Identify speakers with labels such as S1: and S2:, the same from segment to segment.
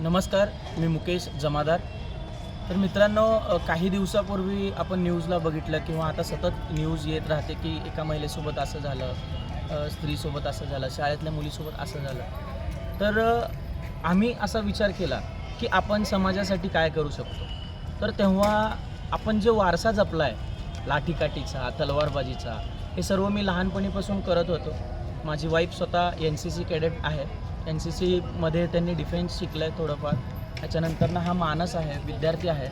S1: नमस्कार, मी मुकेश जमादार। तर मित्रांनो, काही दिवसापूर्वी आपण न्यूजला बघितलं किंवा आता सतत न्यूज येत राहते की एका महिलेसोबत असं झालं, स्त्रीसोबत असं झालं, शाळेतल्या मुलीसोबत असं झालं। तर आम्ही असा विचार केला की आपण समाजासाठी काय करू शकतो। तर तेव्हा आपण जो वारसा जपला आहे, लाठीकाठीचा, तलवारबाजीचा, हे सर्व मी लहानपणीपासून करत होतो। माझी वाईफ स्वतः NCC कॅडेट आहे। NCCमध्ये त्यांनी डिफेन्स शिकलं आहे थोडंफार। त्याच्यानंतरनं हा मानस आहे, विद्यार्थी आहे,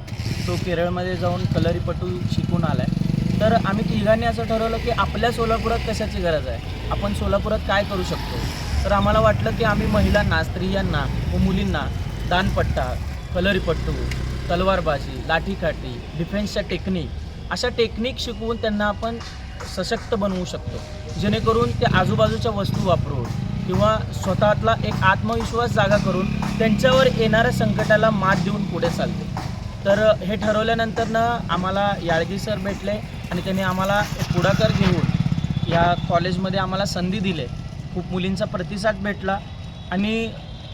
S1: तो केरळमध्ये जाऊन कलरीपटू शिकून आला आहे। तर आम्ही तिघांनी असं ठरवलं की आपल्या सोलापुरात कशाची गरज आहे, आपण सोलापुरात काय करू शकतो। तर आम्हाला वाटलं की आम्ही महिलांना, स्त्रियांना व मुलींना दानपट्टा, कलरीपट्टू, तलवारबाजी, लाठीकाठी, डिफेन्सच्या टेक्निक, अशा टेक्निक शिकवून त्यांना आपण सशक्त बनवू शकतो, जेणेकरून ते आजूबाजूच्या वस्तू वापरून किंवा स्वतःतला एक आत्मविश्वास जागा करून त्यांच्यावर येणाऱ्या संकटाला मात देऊन पुढे चालते। तर हे ठरवल्यानंतरनं आम्हाला याळगी सर भेटले आणि त्यांनी आम्हाला पुढाकार घेऊन या कॉलेजमध्ये आम्हाला संधी दिली। खूप मुलींचा प्रतिसाद भेटला आणि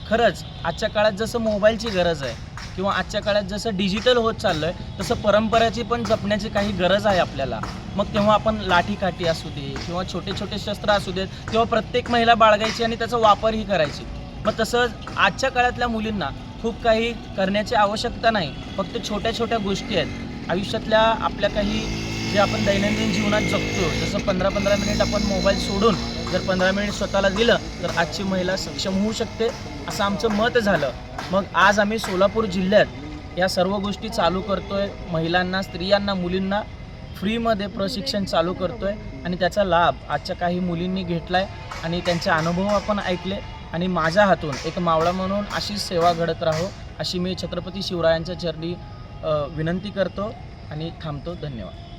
S1: खरंच आजच्या काळात जसं मोबाईलची गरज आहे किंवा आजच्या काळात जसं डिजिटल होत चाललं आहे, तसं परंपराची पण जपण्याची काही गरज आहे आपल्याला। मग तेव्हा आपण लाठीकाठी असू दे किंवा छोटे छोटे शस्त्र असू देत, तेव्हा प्रत्येक महिला बाळगायची आणि त्याचा वापरही करायची। मग तसंच आजच्या काळातल्या मुलींना खूप काही करण्याची आवश्यकता नाही, फक्त छोट्या छोट्या गोष्टी आहेत आयुष्यातल्या आपल्या काही जे आपण दैनंदिन जीवनात जगतो। जसं 15-15 मिनिट आपण मोबाईल सोडून जर 15 मिनिट स्वतःला दिलं तर आजची महिला सक्षम होऊ शकते, असं आमचं मत झालं। मग आज आम्ही सोलापूर जिल्ह्यात या सर्व गोष्टी चालू करतोय। महिलांना, स्त्रियांना, मुलींना फ्रीमध्ये प्रशिक्षण चालू करतोय आणि त्याचा लाभ आजच्या काही मुलींनी घेतला आहे आणि त्यांचे अनुभव आपण ऐकले। आणि माझ्या हातून एक मावळा म्हणून अशीच सेवा घडत राहो, अशी मी छत्रपती शिवरायांच्या चरणी विनंती करतो आणि थांबतो। धन्यवाद।